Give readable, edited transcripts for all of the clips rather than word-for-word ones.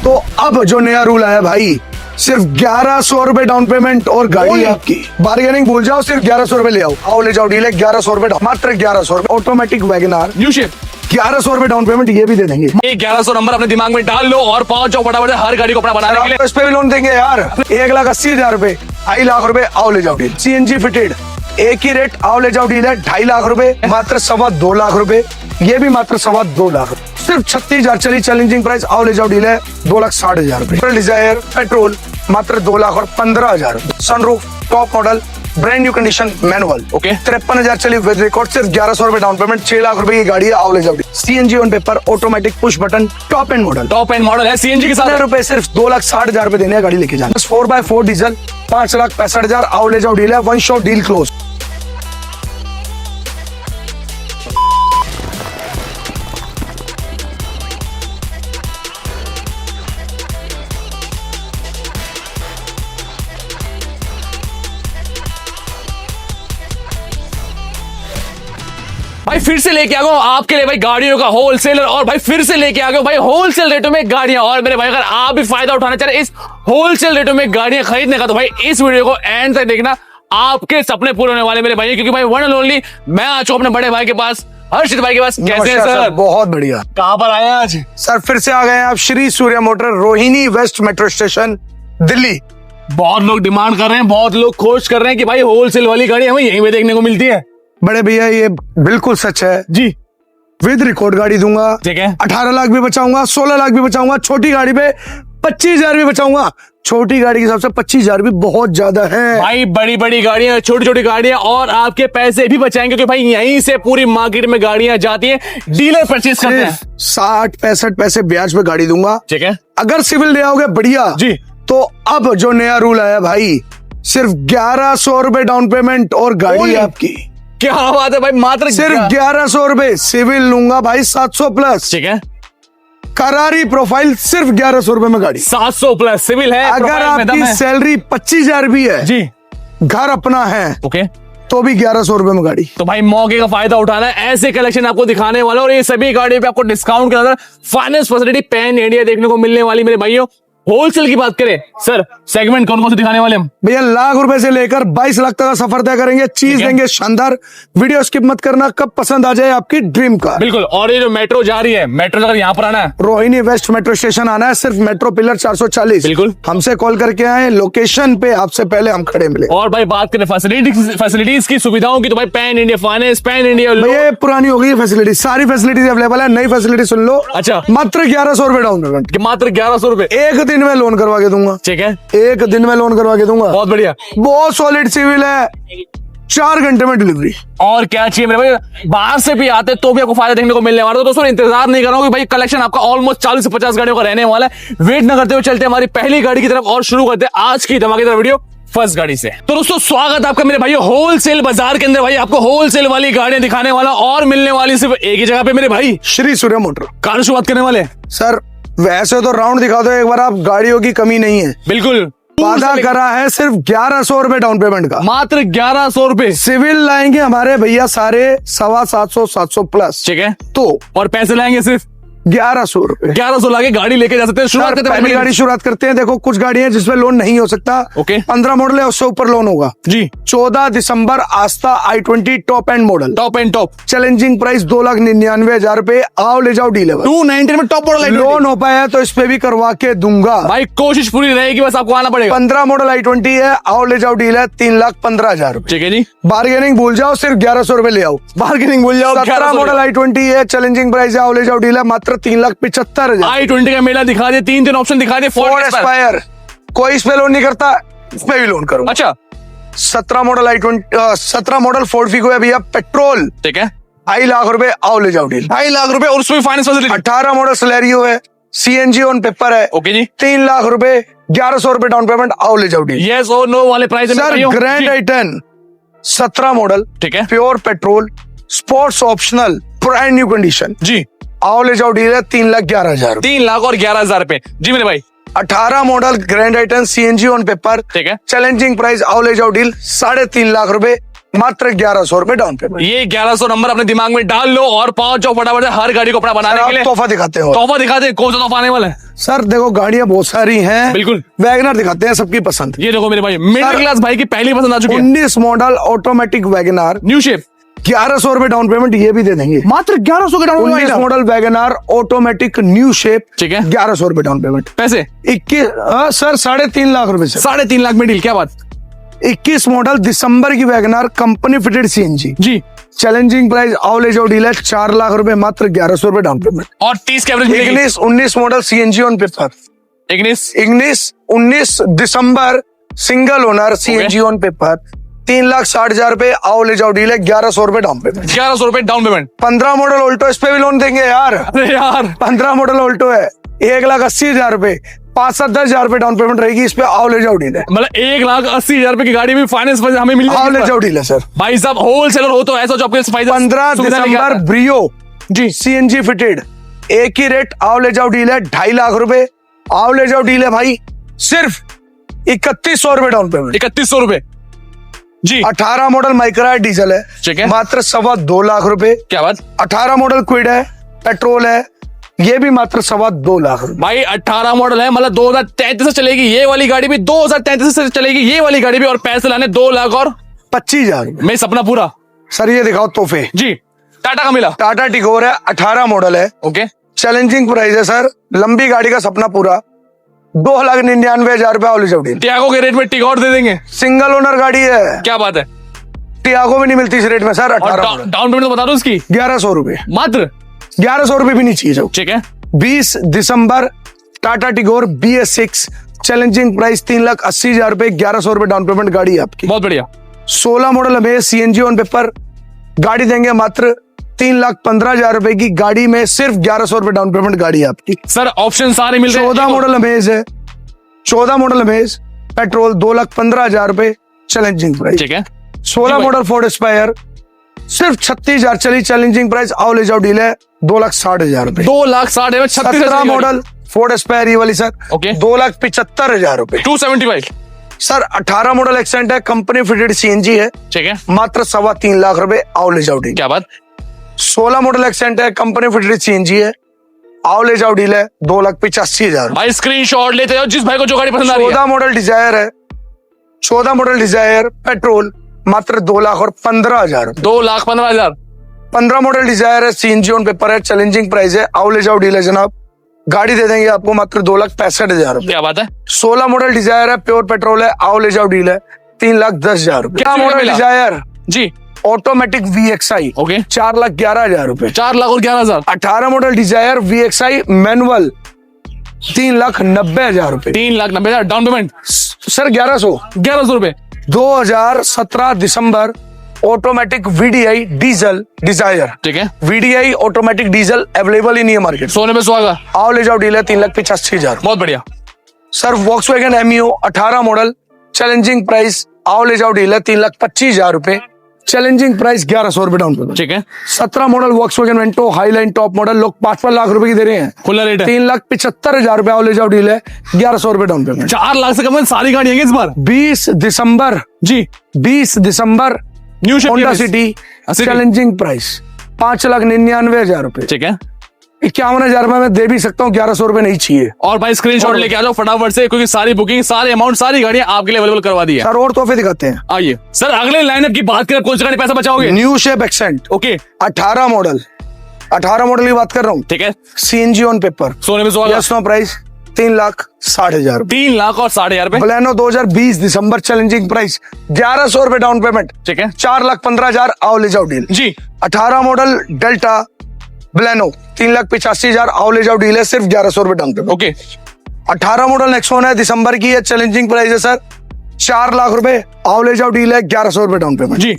तो अब जो नया रूल आया भाई, सिर्फ 1100 रुपए डाउन पेमेंट और गाड़ी आपकी। बार्गेनिंग भूल जाओ, सिर्फ 1100 रुपए ले आओ ले जाओ डील है 1100 रुपए, मात्र 1100 रुपए। ऑटोमेटिक वैगनआर न्यू शेप 1100 रुपए डाउन पेमेंट, ये भी दे देंगे। 1100 नंबर अपने दिमाग में डाल लो और पहुंच जाओ फटाफट हर गाड़ी को अपना बनाने के लिए। इस पे भी लोन देंगे यार, 1,80,000 रुपए, 2.5 लाख रुपए, आओ ले जाओ डील। CNG फिटेड एक ही रेट, आओ ले जाओ डील है 2.5 लाख रुपए, मात्र 2.25 लाख रुपए, ये भी मात्र 2.25 लाख रुपए। सिर्फ 36,000 चली चैलेंजिंग प्राइस, आओ ले जाओ डील है 2,60,000 रुपए। डिजायर पेट्रोल मात्र 2,15,000। Sunroof top model brand new condition manual, okay 53,000 चली विद रिकॉर्ड, सिर्फ 1100 रुपए डाउन पेमेंट, 6 लाख रुपए की गाड़ी है, आओ ले जाओ। CNG on paper, automatic push button, top and model है CNG के साथ। रुपए सिर्फ 2,60,000 रुपए देने गाड़ी लेके जाना। 4x4 डीजल 5,65,000, आओ ले जाओ डील है, वन शॉट डील क्लोज। भाई फिर से लेके आ गया आपके लिए भाई गाड़ियों का होलसेलर, और भाई फिर से लेके आ गया भाई होलसेल रेटों में गाड़ियां। और मेरे भाई अगर आप भी फायदा उठाना चाह रहे इस होलसेल रेटों में गाड़ियां खरीदने का, तो भाई इस वीडियो को एंड तक देखना, आपके सपने पूरे होने वाले मेरे भाई। क्योंकि भाई वन एंड ओनली मैं आ चुका अपने बड़े भाई के पास, हर्षित भाई के पास। कैसे हैं सर? बहुत बढ़िया। कहां पर आए आज सर? फिर से आ गए हैं आप Shri Surya motor, Rohini west metro station, Delhi. बहुत लोग डिमांड कर रहे हैं, बहुत लोग खोज कर रहे हैं कि भाई होलसेल वाली गाड़ी हमें यहीं पे देखने को मिलती है। बड़े भैया ये बिल्कुल सच है जी, विद रिकॉर्ड गाड़ी दूंगा, ठीक है। 18 लाख भी बचाऊंगा, 16 लाख भी बचाऊंगा, छोटी गाड़ी पे 25,000 भी बचाऊंगा। छोटी गाड़ी के हिसाब से 25,000 भी बहुत ज्यादा है भाई। बड़ी बड़ी गाड़ियां, छोटी छोटी गाड़ियां, और आपके पैसे भी बचाएंगे क्योंकि भाई यहीं से पूरी मार्केट में गाड़ियां जाती है, डीलर परचेज करते हैं। 60-65 पैसे ब्याज पे गाड़ी दूंगा, ठीक है। अगर सिविल ले आओगे बढ़िया जी, तो अब जो नया रूल आया भाई, सिर्फ 1100 रुपए डाउन पेमेंट और गाड़ी आपकी। क्या बात है भाई, मात्र सिर्फ 1100 रुपए, सिविल लूंगा भाई 700 प्लस, ठीक है। करारी प्रोफाइल, सिर्फ 1100 रुपए में गाड़ी। 700 प्लस सिविल है, अगर आपकी सैलरी 25,000 भी है जी, घर अपना है, ओके, तो भी 1100 रुपए में गाड़ी। तो भाई मौके का फायदा उठाना है, ऐसे कलेक्शन आपको दिखाने वाला, और ये सभी गाड़ी पे आपको डिस्काउंट के अंदर फाइनेंस फैसिलिटी पैन इंडिया देखने को मिलने वाली मेरे भाइयों। होलसेल की बात करें सर, सेगमेंट कौन कौन से दिखाने वाले हम? भैया लाख रुपए से लेकर 22 लाख तक का सफर तय करेंगे, चीज देंगे शानदार। वीडियो स्किप मत करना, कब पसंद आ जाए आपकी ड्रीम कार। बिल्कुल। और ये जो मेट्रो जा रही है, मेट्रो अगर यहाँ पर आना है, रोहिणी वेस्ट मेट्रो स्टेशन आना है, सिर्फ मेट्रो पिलर 440। बिल्कुल। हमसे कॉल करके आए, लोकेशन पे आपसे पहले हम खड़े मिले। और भाई बात करें फैसिलिटीज की, सुविधाओं की, तो भाई pan India finance, pan India ये पुरानी हो गई फैसिलिटी, सारी फैसिलिटीज अवेलेबल है। नई फैसिलिटी सुन लो। अच्छा। मात्र 1100 रुपए डाउन पेमेंट, मात्र 1100 रुपए, एक दिन में लोन करवा के दूंगा। ठीक है, एक दिन में लोन करवा के दूंगा। बहुत बढ़िया, बहुत सॉलिड सिविल है, 4 घंटे में डिलीवरी। और क्या चाहिए मेरे भाई, बाहर से भी आते तो भी आपको फायदा देखने को मिलने वाला है। तो दोस्तों इंतजार नहीं करो, भाई कलेक्शन आपका ऑलमोस्ट 40 से 50 गाड़ियों का रहने वाला है। वेट न करते हुए चलते हैं हमारी पहली गाड़ी की तरफ और शुरू करते हैं आज की धमाकेदार वीडियो फर्स्ट गाड़ी से। तो दोस्तों स्वागत आपका मेरे भाइयों होलसेल बाजार के अंदर। भाई आपको होलसेल वाली गाड़ियां दिखाने वाला, और मिलने वाली सिर्फ एक ही जगह पे मेरे भाई, श्री सूर्य मोटर। कहां से शुरुआत करने वाले? सर वैसे तो राउंड दिखा दो एक बार, आप गाड़ियों की कमी नहीं है। बिल्कुल, वादा करा है सिर्फ 1100 रुपए डाउन पेमेंट का, मात्र 1100 रुपए। सिविल लाएंगे हमारे भैया सारे 750 700 प्लस, ठीक है, तो और पैसे लाएंगे सिर्फ 1100 रुपए। 1100 लाके गाड़ी लेके जा सकते हैं। शुरुआत करते हैं पहली गाड़ी शुरुआत करते हैं। देखो कुछ गाड़ियां जिसमें लोन नहीं हो सकता, ओके। 15 मॉडल है उससे ऊपर लोन होगा जी। 14 दिसंबर आस्था i20 top and model, top and top, challenging price 2,99,000 रुपए, आओ ले जाओ डील है। 290 में टॉप मॉडल लोन हो पाया तो इस पे भी करवा के दूंगा भाई, कोशिश पूरी रहेगी, बस आपको आना पड़ेगा। 15 मॉडल i20 है, आओ ले जाओ डील है, 3,15,000 रुपए। ठीक है जी, बार्गेनिंग भूल जाओ, सिर्फ 1100 रुपए ले आओ। बार्गेनिंग भूल जाओ। 17 मॉडल i20 है, चैलेंजिंग प्राइस है, आओ ले जाओ डील है, मात्र 3,75,000। i20 का मेला दिखा दे, तीन ऑप्शन दिखा दे। फोर्ड एस्पायर, कोई इस पे लोन नहीं करता, इस पे भी लोन करूंगा। अच्छा, 17 model i20, 17 model Ford Figo है भैया, पेट्रोल, ठीक है, 2.5 लाख रुपए, आओ ले जाओ डील। 2.5 लाख रुपए और उसमें फाइनेंस फैसिलिटी। 18 मॉडल सलेरियो है, CNG ऑन पेपर है, ओके जी, 3 लाख रुपए, 1100 रुपए डाउन पेमेंट, आओ ले जाओ डील। यस और नो वाले प्राइस में सर ग्रैंड i10 17 मॉडल, ठीक है, pure petrol, sports optional, brand new condition, ji, आओ ले जाओ डील है, 3,11,000। 3 लाख और 11,000 रुपए। जी मेरे भाई, 18 model grand i10 CNG on paper, ठीक है, चैलेंजिंग प्राइस, आओ ले जाओ डील, 3.5 लाख रुपए, मात्र 1100 रुपए डाउन पेमेंट। ये 1100 नंबर अपने दिमाग में डाल लो और पहुंच जाओ फटाफट से हर गाड़ी को अपना बनाने के लिए। तोहफा दिखाते हो तोहफा दिखाते हैं, कौन सा तोहफा आने वाला है? सर, देखो गाड़ियां बहुत सारी हैं, बिल्कुल। वैगनर दिखाते हैं, सबकी पसंद। ये देखो मेरे भाई, मिडिल क्लास भाई की पहली पसंद आ चुकी है। 19 model automatic Wagner, new shape, 1100 रुपए डाउन पेमेंट, ये भी दे देंगे। मात्र 1100 के down 19 model Wagner automatic new shape, ठीक है। 1100 रुपए डाउन पेमेंट। पैसे 21 सर 3.5 लाख रुपए से 3.5 लाख में डील, क्या बात। 21 मॉडल दिसंबर की वैगनर कंपनी फिटेड सीएनजी, जी, चैलेंजिंग प्राइस आओ ले जाओ डील है 4 लाख रुपए, मात्र 1100 रुपए डाउन पेमेंट। और 30 के एवरेज मिलेगी। 19 model CNG on paper, 19 December single owner CNG on paper, 3,60,000 रुपए आओ ले जाओ डील है, 1100 रुपए डाउन पेमेंट। 1100 रुपए डाउन पेमेंट। 15 मॉडल ऑल्टो, इस पे भी लोन देंगे यार। अरे यार, 15 मॉडल ऑल्टो है, 1,80,000 रुपए, 5-7-10,000 रुपए डाउन पेमेंट रहेगी, इस पे आओ ले जाओ डील है। मतलब 1,80,000 रुपए की गाड़ी भी फाइनेंस पर हमें मिल आओ ले जाएगी। जाओ डील है सर। भाई साहब होलसेलर हो तो ऐसा जो आपके फायदा 15 सुविधा लेके दिसंबर आता है। ब्रियो जी, सीएनजी फिटेड, एक ही रेट आओ ले जाओ डील है 2.5 लाख रुपए, आओ ले जाओ डील है भाई, सिर्फ 3100 रुपए डाउन पेमेंट। 3100 रुपए। जी, 18 मॉडल माइक्रा है, डीजल है, ठीक है। मात्र 2.25 लाख रुपए। क्या बात। 18 मॉडल क्विड है, पेट्रोल है, ये भी मात्र 2.25 लाख रुपए। भाई 18 मॉडल है, मतलब 2033 से चलेगी ये वाली गाड़ी भी, 2033 से चलेगी ये वाली गाड़ी भी, और पैसे लाने 2 लाख और 25,000 रुपए। मैं सपना पूरा। सर ये दिखाओ तोहफे। जी, टाटा का मिला। टाटा टिगोर है, 18 मॉडल है, ओके, चैलेंजिंग प्राइस है सर, लंबी गाड़ी का सपना पूरा, 2,99,000 रुपए आओ ले जाओ डील। टियागो के रेट में टिगोर दे देंगे। सिंगल ओनर गाड़ी है, क्या बात है। टियागो भी नहीं मिलती इस रेट में सर। और 18 मॉडल, डाउन पेमेंट तो बता दो उसकी, 1100 रुपए, मात्र 1100 रुपए भी नहीं चाहिए जाओ। ठीक है। 20 दिसंबर Tata Tigor BS6, challenging price 3,80,000 रुपए, 1100 रुपए डाउन पेमेंट, गाड़ी है आपकी। बहुत बढ़िया। 16 मॉडल में सीएनजी ऑन पेपर, गाड़ी देंगे मात्र 3,15,000 रुपए की, गाड़ी में सिर्फ 1100 रुपए डाउन पेमेंट, गाड़ी है आपकी। सर ऑप्शन सारे मिल रहे हैं। 14 मॉडल अमेज है, 14 मॉडल अमेज, पेट्रोल 2,15,000 रुपए, चैलेंजिंग प्राइस। ठीक है। 16 मॉडल फोर्ड एस्पायर, सिर्फ 36,000 चली, चैलेंजिंग प्राइस आओ ले जाओ डील है 2,60,000 रुपए। 2,60,000 में 36 17 मॉडल फोर्ड एस्पायर ये वाली सर, ओके। 2,75,000 रुपए। 275। सर 18 मॉडल एक्सेंट है, कंपनी फिटेड सीएनजी है, ठीक है। मात्र 3.25 लाख रुपए, आओ ले जाओ डील। क्या बात। 16 मॉडल एक्सेंट है, कंपनी फिटेड सीएनजी है, आओ ले जाओ डील है 2,85,000। भाई स्क्रीनशॉट लेते जाओ जिस भाई को जो गाड़ी पसंद आ रही है। 14 मॉडल डिजायर है, 14 मॉडल डिजायर, पेट्रोल मात्र 2,15,000। 2,15,000। 15 मॉडल डिजायर है, सीएनजी ऑन पेपर है, चैलेंजिंग प्राइस है, आओ ले जाओ डील है जनाब, गाड़ी दे देंगे आपको मात्र 2,65,000। क्या बात है। 16 मॉडल डिजायर है, प्योर पेट्रोल है, आओ ले जाओ डील है 3,10,000। क्या मॉडल डिजायर जी, ऑटोमेटिक VXI, ओके। 4,11,000 रुपए। 4 लाख और 11,000। 18 मॉडल डिजायर VXI मैनुअल, 3,90,000 रुपए। 3,90,000 डाउन पेमेंट। सर 1100 रुपए। 2017 दिसंबर ऑटोमेटिक VDI डीजल डिजायर, ठीक है। VDI ऑटोमेटिक डीजल अवेलेबल ही नहीं है मार्केट। सोने में सुहागा। आओ ले जाओ डील है 3,85,000। बहुत बढ़िया। Sir Volkswagen Ameo 18 model, challenging price आओ ले जाओ डील है 3,25,000 रुपए, चैलेंजिंग प्राइस 1100 रुपए डाउन पेमेंट। ठीक है। 17 model Volkswagen Vento highline top model, लोग 5 लाख रुपए की दे रहे हैं, खुला रेट है। 3,75,000 रुपए, आओ ले जाओ डील है 1100 रुपए डाउन पेमेंट। 4 लाख से कम में सारी गाड़ी है इस बार। 20 दिसंबर जी, 20 दिसंबर new shape Honda City, challenging price 5,99,000 रुपए, ठीक है। 51,000 रुपए में दे भी सकता हूँ, 1100 रुपए नहीं चाहिए। और भाई स्क्रीनशॉट लेके आ जाओ फटाफट से, क्योंकि सारी बुकिंग, सारे अमाउंट, सारी गाड़ियां आपके लिए अवेलेबल करवा दी है। सर और तोहफे दिखाते हैं। आइए सर, अगले लाइनअप की बात करें, कौन सी गाड़ी पैसा बचाओगे। New shape Xcent, okay, 18 model, 18 model की बात कर रहा हूँ, ठीक है। सीएनजी ऑन पेपर, सोने में सुहागा। यस नो प्राइस 3,60,000 रुपए। 3 लाख और 60,000 रुपए, बलेनो 2020 दिसंबर, चैलेंजिंग प्राइस 1,100 रुपए डाउन पेमेंट, ठीक है। 4,15,000, आओ ले जाओ डील। जी, 18 मॉडल डेल्टा बलेनो 3,85,000, आओ ले जाओ डील है सिर्फ 1,100 रुपए down payment. Okay. 18 model Nexon है, दिसंबर की है, चैलेंजिंग प्राइस है सर 4 लाख रुपए, आओ ले जाओ डील है 1,100 रुपए डाउन पेमेंट। जी,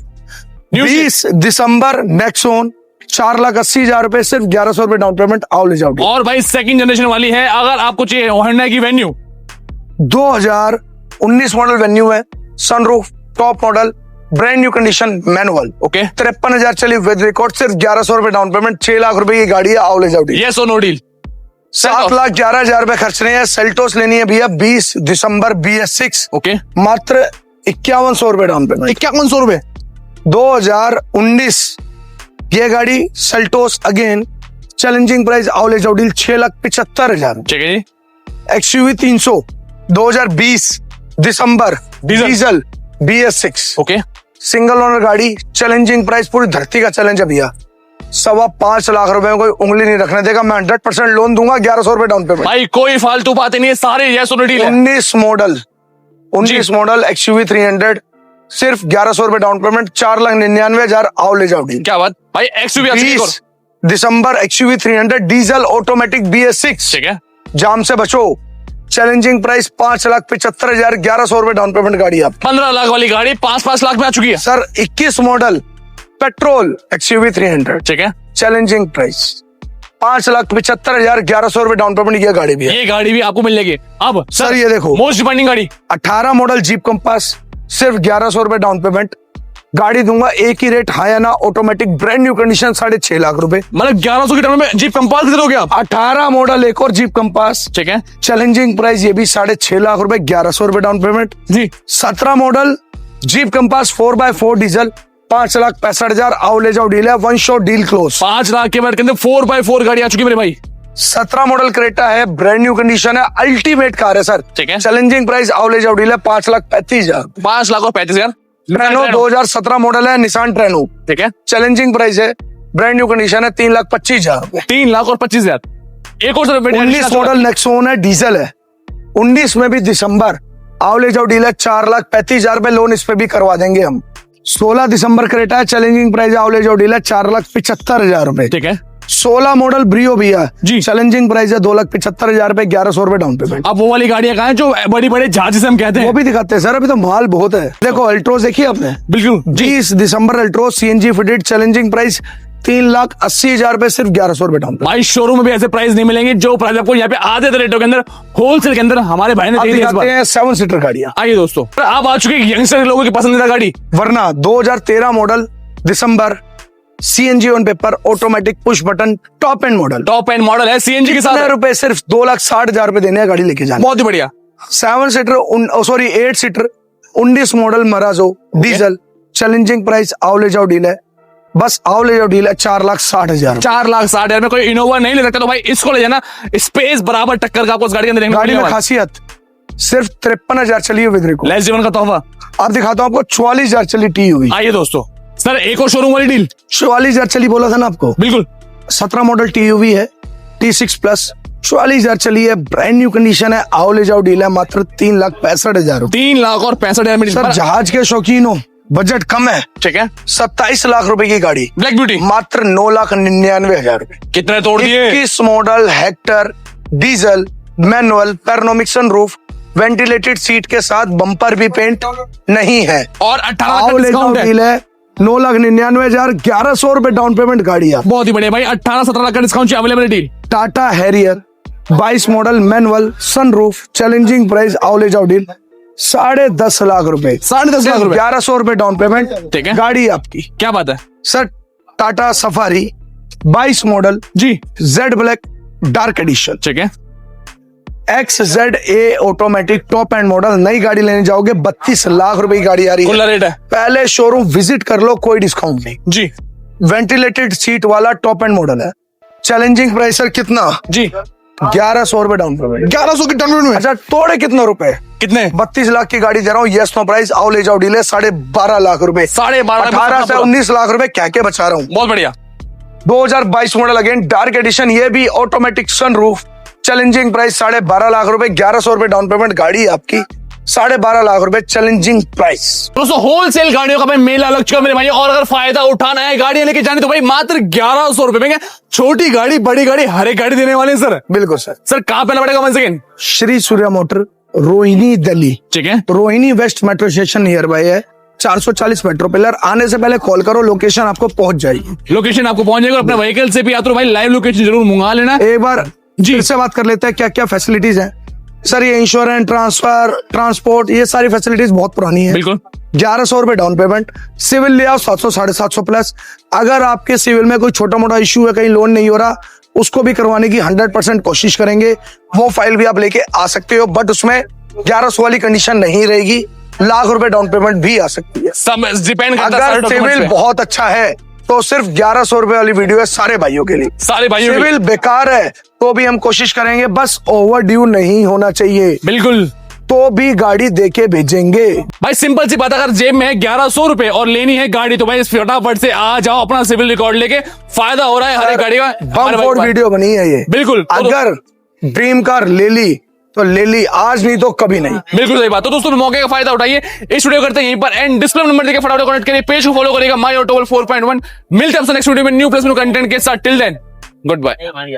20 दिसंबर नेक्सॉन 4,80,000 रुपए, सिर्फ 1,100 रुपए डाउन पेमेंट, आओ ले जाओ डील। और भाई सेकंड जनरेशन वाली है, अगर आपको चाहिए होंडा की वेन्यू, 2019 मॉडल वेन्यू है, sunroof top model, brand new condition manual, okay. 53,000 चली विद रिकॉर्ड, सिर्फ 1,100 रुपए डाउन पेमेंट, 6 लाख रुपए की गाड़ी है, आओ ले जाओ डील। यस और नो डील। 7,11,000 रुपए खर्चने हैं, सेल्टोस लेनी है भैया 20 दिसंबर BS6, ओके। मात्र 5,100 रुपए डाउन पेमेंट। 5100 रुपए, 2019 ये गाड़ी सेल्टोस अगेन चैलेंजिंग प्राइस आओ ले जाओ डील 6,75,000। ठीक है जी। XUV 300 2020 दिसंबर diesel BS6 okay. Single owner गाड़ी चैलेंजिंग प्राइस पूरी धरती का चैलेंज है भैया। 5.25 लाख रुपए में कोई उंगली नहीं रखने देगा। मैं 100% लोन दूंगा, 1100 रुपए डाउन पेमेंट। भाई कोई फालतू बातें नहीं है, सारे यस और नो डील है। 19 मॉडल XUV 300 सिर्फ 1100 रुपए डाउन पेमेंट, 4,99,000 आओ ले जाओ डील। क्या बात भाई। एक्सयूवी 20 दिसंबर XUV 300 डीजल ऑटोमेटिक BS6 ठीक है। जाम से बचो, चैलेंजिंग प्राइस 5,75,000, 1100 रुपए डाउन पेमेंट गाड़ी आप। 15 लाख वाली गाड़ी 5 लाख में आ चुकी है सर 21 मॉडल पेट्रोल XUV 300 ठीक है। चैलेंजिंग प्राइस 5,75,000, 1100 रुपए डाउन पेमेंट ये गाड़ी भी है। ये गाड़ी भी आपको मिल जाएगी। अब सर ये देखो मोस्ट डिमांडिंग गाड़ी 18 मॉडल जीप कंपास सिर्फ 1100 रुपए डाउन पेमेंट, गाड़ी दूंगा एक ही रेट हायाना automatic brand new condition 6.5 lakh रुपए। मतलब 1100 की टर्म में जीप कंपास कितने हो गया आप। 18 मॉडल एक और जीप कंपास ठीक है चैलेंजिंग प्राइस ये भी 6.5 लाख रुपए, 1100 रुपए डाउन पेमेंट जी। 17 model jeep compass 4x4 diesel 5,65,000 आओ ले जाओ डील है, one shot deal close. 5 lakh के अंदर 4x4 गाड़ी आ चुकी है मेरे भाई। 17 मॉडल क्रेटा है, ब्रांड न्यू कंडीशन है, अल्टीमेट कार है सर। ठीक है। चैलेंजिंग प्राइस आओ ले जाओ डील है 5,35,000। 5 लाख और 35,000। ट्रेनो 2017 मॉडल है, निसान ट्रेनो ठीक है। चैलेंजिंग प्राइस है, ब्रांड न्यू कंडीशन है, 3,25,000। 3 लाख और 25,000। एक और सर 19 मॉडल नेक्सोन है, डीजल है, 19 में भी दिसंबर आओ ले जाओ डील है, 4,35,000 रुपए लोन इस पे भी करवा देंगे हम। 16 दिसंबर क्रेटा है, चैलेंजिंग प्राइस आओ ले जाओ डील है 4,75,000 रुपए। ठीक है। 16 मॉडल ब्रियो भैया जी। चैलेंजिंग प्राइस है 2,75,000 रुपए, 1100 रुपए डाउन पेमेंट। अब वो वाली गाड़ियां कहाँ हैं जो बड़ी बड़े जहाज जिसे हम कहते वो हैं। भी दिखाते हैं सर, अभी तो माल बहुत है। देखो अल्ट्रोज देखिए आपने, बिल्कुल 20 दिसंबर Altroz CNG fitted challenging price 3,80,000 रुपए, सिर्फ 1100 रुपए डाउन पेमेंट। भाई शोरूम में भी ऐसे प्राइस नहीं मिलेंगे जो प्राइस आपको यहाँ पे आधे रेटों के अंदर होलसेल के अंदर हमारे भाई ने अब दे दिया इस दिखाते बार। हैं 7 सीटर गाड़ियां। आइए दोस्तों, आप आ चुके हैं यंगस्टर लोगों की पसंदीदा गाड़ी वरना 2013 model December CNG on paper automatic push button top and model, top and model है सीएनजी के साथ। रुपए सिर्फ 2,60,000 रुपए देने हैं गाड़ी लेके जाने। बहुत ही बढ़िया। 7 seater 8 seater 19 model मराजो diesel challenging price आओ ले जाओ डील है, बस आओ ले जाओ डील है 4,60,000। 4,60,000 में कोई इनोवा नहीं ले सकता तो भाई इसको ले जाना, स्पेस बराबर टक्कर का आपको उस गाड़ी के अंदर देखने को गाड़ी में मिलेगा। खासियत सिर्फ 53,000 चली है विद लेस जीवन का तोहफा। अब दिखाता हूँ आपको 44,000 चली TUV। आइए दोस्तों, सर एक और शोरूम वाली डील। 44,000 चली बोला था ना आपको, बिल्कुल 17 मॉडल TUV है T6 प्लस, 44,000 चली है, ब्रांड न्यू कंडीशन है, आओ ले जाओ डील है मात्र 3,65,000 रुपए। 3 लाख और 65,000 में सर जहाज के शौकीन हो, बजट कम है, ठीक है। 27 लाख रुपए की गाड़ी ब्लैक ब्यूटी मात्र 9,99,000 रुपए। कितने तोड़ दिए। 21 model Hector diesel manual panoramic sunroof ventilated seat के साथ बम्पर भी पेंट नहीं है और 18 आओ का ले जाओ डिस्काउंट है। डील है 9,99,000, 1100 रुपए डाउन पेमेंट गाड़ी है। बहुत ही बढ़िया भाई, 18-17 लाख का discount available deal. Tata Harrier 22 model manual sunroof challenging price आओ ले जाओ डील 10.5 लाख रुपए, 10.5 लाख रुपए। 1100 रुपए डाउन पेमेंट, ठीक है। गाड़ी आपकी। क्या बात है सर टाटा सफारी 22 मॉडल जी। जेड ब्लैक डार्क एडिशन ठीक है। XZA automatic top and model, नई गाड़ी लेने जाओगे 32 लाख रुपए की गाड़ी आ रही खुला है। रेट है पहले शोरूम विजिट कर लो, कोई डिस्काउंट नहीं। जी। वेंटिलेटेड सीट वाला टॉप एंड मॉडल है, चैलेंजिंग प्राइस सर कितना जी 1100 रुपए डाउन पेमेंट। 1100 की डाउन पेमेंट में अच्छा तोड़े कितने रुपए, कितने 32 लाख की गाड़ी दे रहा हूँ, यस नो प्राइस आओ ले जाओ डील है 12.5 लाख रुपए। 12.5 18 से 19 लाख रुपए क्या क्या बचा रहा हूँ। बहुत बढ़िया। 2022 मॉडल अगेन डार्क एडिशन, ये भी automatic sunroof challenging price 12.5 lakh रुपए, 1100 रुपए डाउन पेमेंट, गाड़ी आपकी 12.5 लाख रुपए चैलेंजिंग प्राइस। दोस्तों होलसेल गाड़ियों का भाई मेला लग चुका मेरे भाई, और अगर फायदा उठाना है गाड़ियां लेके जानी तो भाई मात्र 1100 रुपए में छोटी गाड़ी बड़ी गाड़ी हर एक गाड़ी देने वाले हैं सर। बिल्कुल सर। सर कहाँ पे पड़ेगा one second. Shri Surya motor Rohini Delhi, ठीक है। Rohini west metro station near by है, 440 मेट्रो पिलर। आने से पहले कॉल करो, लोकेशन आपको पहुंच जाएगी। लोकेशन आपको पहुंच जाएगा, अपने व्हीकल से भी या तो भाई लाइव लोकेशन जरूर मंगा लेना। एक बार जी से बात कर लेते हैं क्या क्या फैसिलिटीज हैं। सर ये इंश्योरेंस ट्रांसफर ट्रांसपोर्ट ये सारी फैसिलिटीज बहुत पुरानी है। बिल्कुल 1100 रुपए डाउन पेमेंट, सिविल ले आओ 700 750 प्लस। अगर आपके सिविल में कोई छोटा मोटा इश्यू है, कहीं लोन नहीं हो रहा, उसको भी करवाने की 100% कोशिश करेंगे। वो फाइल भी आप लेके आ सकते हो, बट उसमें 1100 वाली कंडीशन नहीं रहेगी, लाख रुपए डाउन पेमेंट भी आ सकती है। सब डिपेंड करता है अगर सिविल बहुत अच्छा है तो सिर्फ 1100 रुपए वाली वीडियो है सारे भाइयों के लिए। सारे भाइयों के लिए। सिविल बेकार है तो भी हम कोशिश करेंगे, बस ओवर ड्यू नहीं होना चाहिए, बिल्कुल तो भी गाड़ी देके भेजेंगे। भाई सिंपल सी बात, अगर जेब में है 1100 रुपए और लेनी है गाड़ी तो भाई फटाफट से आ जाओ, अपना सिविल रिकॉर्ड लेके, फायदा हो रहा है हर एक गाड़ी का। बम फोड़ वीडियो बनी है ये। बिल्कुल। अगर ड्रीम कार ले ली तो ले ली, आज नहीं तो कभी नहीं। बिल्कुल सही बात। तो दोस्तों मौके का फायदा उठाइए। इस वीडियो करते हैं यहीं पर एंड। डिस्प्ले नंबर देके फटाफट कनेक्ट करिए, पेज को फॉलो करिएगा माय ऑटोमोबाइल 4.1। मिलते हैं आपसे नेक्स्ट वीडियो में न्यू प्लस न्यू कंटेंट के साथ। Till then good bye.